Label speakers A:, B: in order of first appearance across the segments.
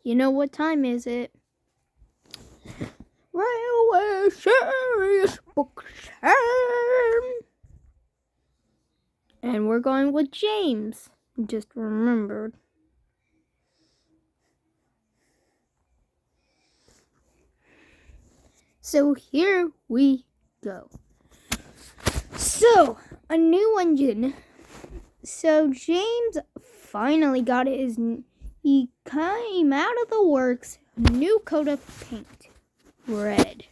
A: You know what time is it? Railway Serious Book Time! And we're going with James. Just remembered. So here we go. So, a new engine. So James finally got he came out of the works, new coat of paint, red.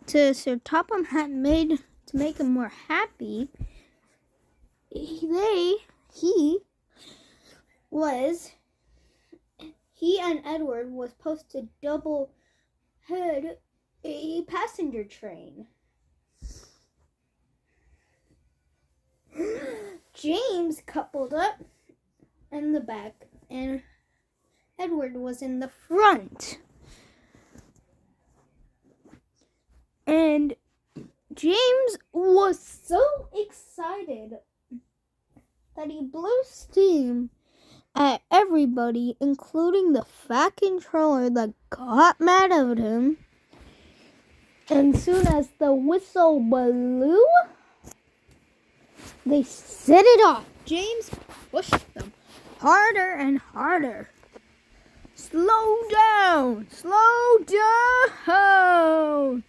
A: So Topham had made to make him more happy. He and Edward was supposed to double head a passenger train. James coupled up in the back and Edward was in the front. And James was so excited that he blew steam at everybody, including the fat controller that got mad at him. And soon as the whistle blew, they set it off. James pushed them harder and harder. Slow down! Slow down!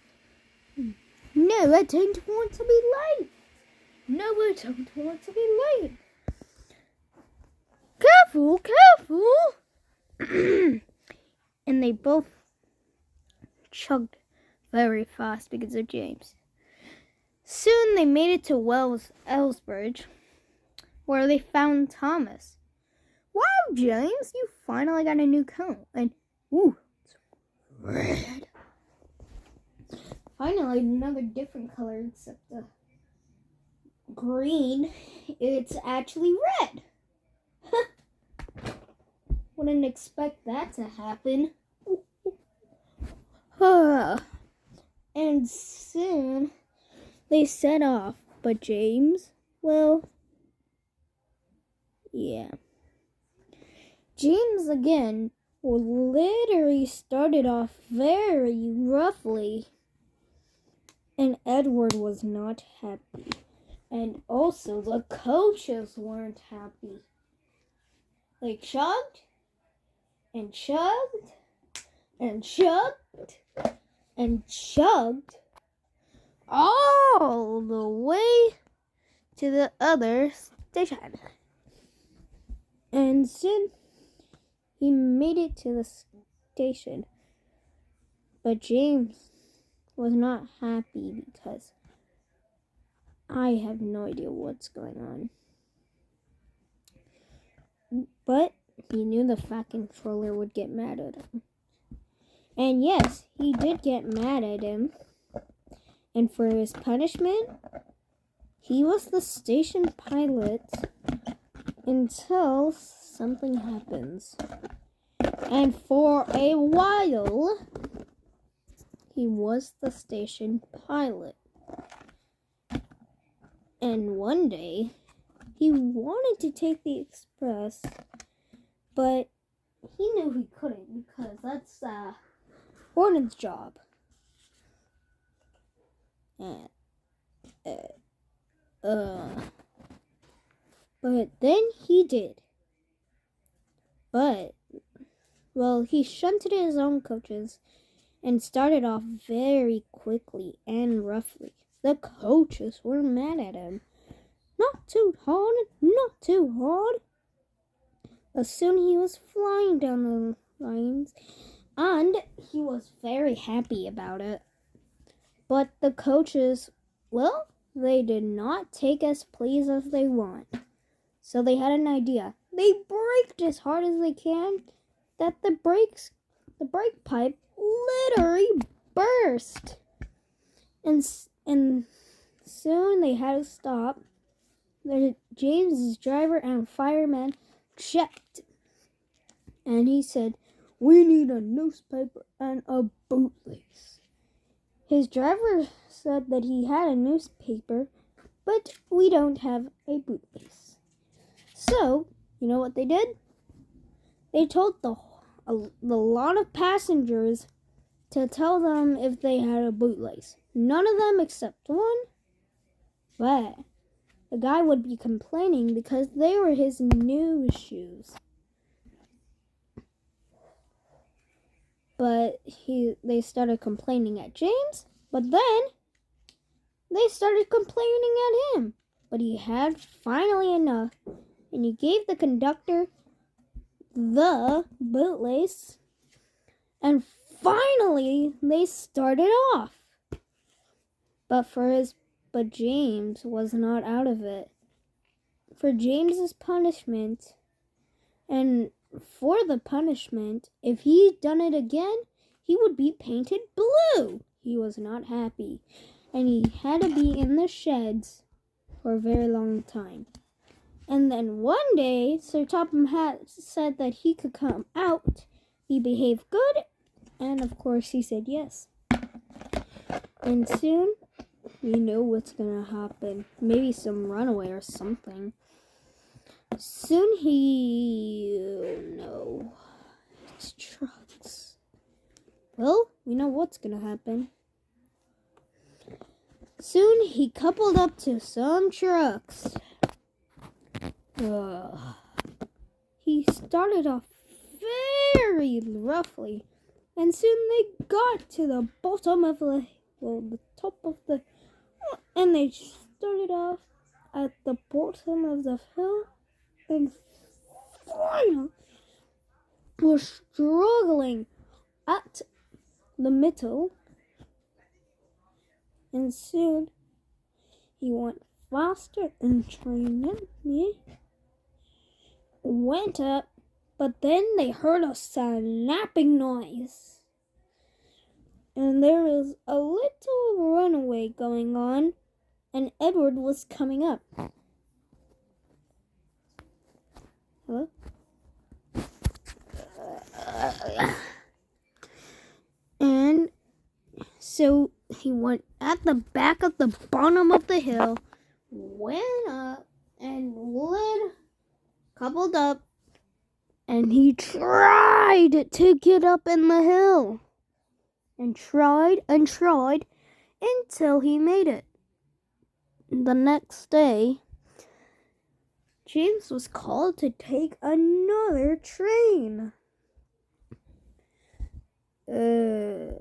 A: No, I don't want to be late. No, I don't want to be late. Careful, careful! And they both chugged very fast because of James. Soon they made it to Ellsbridge, where they found Thomas. Wow, James, you finally got a new coat. And, ooh, it's red. Finally, another different color except the green. It's actually red. Wouldn't expect that to happen. And soon they set off. But James, well, yeah. James again literally started off very roughly. And Edward was not happy. And also the coaches weren't happy. They chugged and chugged and chugged and chugged all the way to the other station. And soon he made it to the station. But James was not happy because I have no idea what's going on. But he knew the fat controller would get mad at him. And yes, he did get mad at him. And for his punishment, he was the station pilot until something happens. And for a while, he was the station pilot. And one day, he wanted to take the express, but he knew he couldn't because that's Hornet's job. But then he did. But, well, he shunted his own coaches and started off very quickly and roughly. The coaches were mad at him. Not too hard, not too hard. But soon he was flying down the lines, and he was very happy about it. But the coaches, well, they did not take as pleased as they want. So they had an idea. They braked as hard as they can that the brake pipe literally burst. And soon they had to stop. James's driver and fireman checked. And he said, "We need a newspaper and a bootlace." His driver said that he had a newspaper, but we don't have a bootlace. So, you know what they did? They told the lot of passengers to tell them if they had a bootlace. None of them except one. But the guy would be complaining because they were his new shoes. But they started complaining at James, but then they started complaining at him. But he had finally enough, and he gave the conductor the bootlace, and finally they started off. But James was not out of it. For James's punishment, and for the punishment, if he'd done it again, he would be painted blue. He was not happy, and he had to be in the sheds for a very long time. And then one day, Sir Topham Hatt said that he could come out. He behaved good, and of course he said yes. And soon, we know what's gonna happen. Maybe some runaway or something. Soon it's trucks. Well, we know what's gonna happen. Soon he coupled up to some trucks. He started off very roughly, and soon they got to the bottom of the top of the, and they started off at the bottom of the hill, and finally were struggling at the middle, and soon he went faster and train went up, but then they heard a snapping noise, and there was a little runaway going on, and Edward was coming up. Hello? And so he went at the back of the bottom of the hill, went up, and coupled up, and he tried to get up in the hill, and tried until he made it. The next day, James was called to take another train. I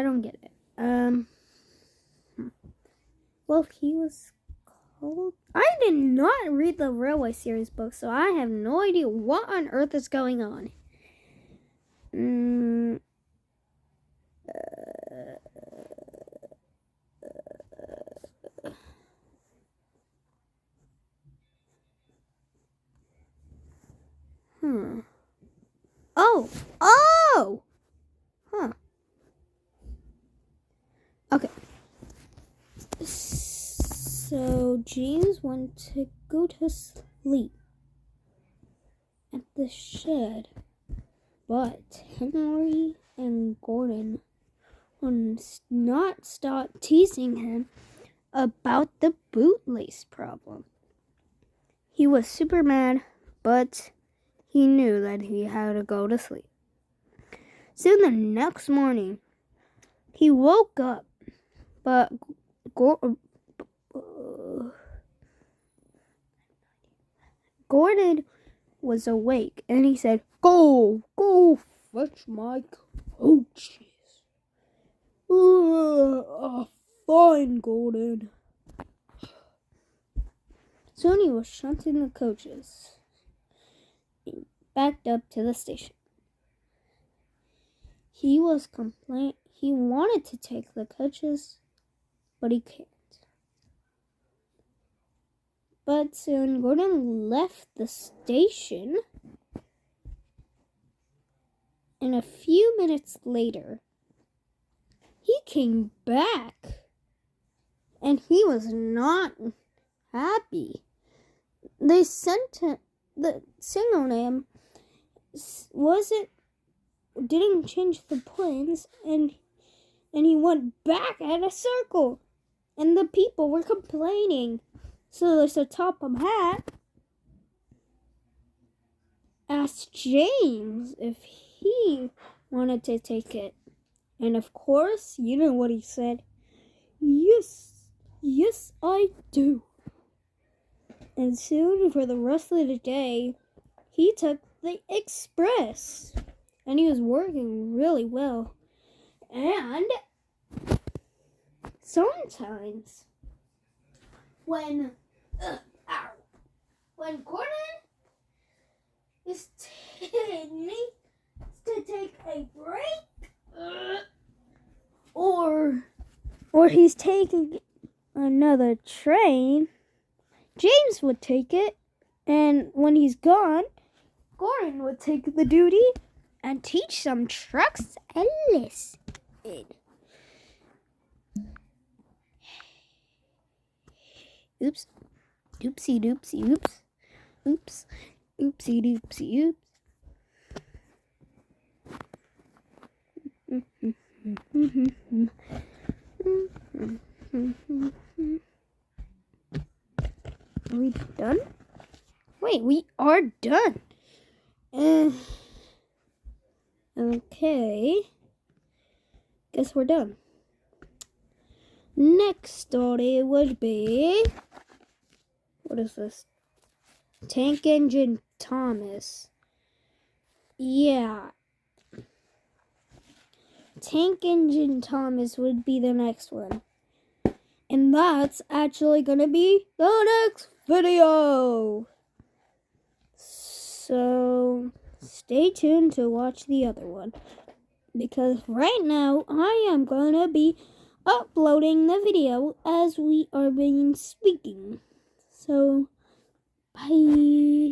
A: don't get it. Well, he was called... I did not read the Railway Series book, so I have no idea what on earth is going on. Oh! Huh. Okay. So James went to go to sleep at the shed, but Henry and Gordon would not stop teasing him about the bootlace problem. He was super mad, but he knew that he had to go to sleep. Soon the next morning, he woke up, but Gordon was awake, and he said, Go fetch my coaches. Fine, Gordon. Soon he was shunting the coaches. He backed up to the station. He wanted to take the coaches, but he can't. But soon Gordon left the station, and a few minutes later, he came back, and he was not happy. They sent him, the signal name didn't change the plans, and he went back at a circle, and the people were complaining. So there's a Topham Hatt asked James if he wanted to take it. And of course, you know what he said. Yes, I do. And soon, for the rest of the day, he took the express. And he was working really well. And sometimes, when Gordon is needs to take a break, or he's taking another train, James would take it, and when he's gone, Gordon would take the duty and teach some trucks a lesson. Oops. Oopsie doopsie oops. Oops. Oopsie doopsie oops. Are we done? Wait, we are done. Okay. Guess we're done. Next story would be... What is this? Tank Engine Thomas. Yeah. Tank Engine Thomas would be the next one. And that's actually gonna be the next video. So stay tuned to watch the other one. Because right now I am gonna be uploading the video as we are being speaking. So bye.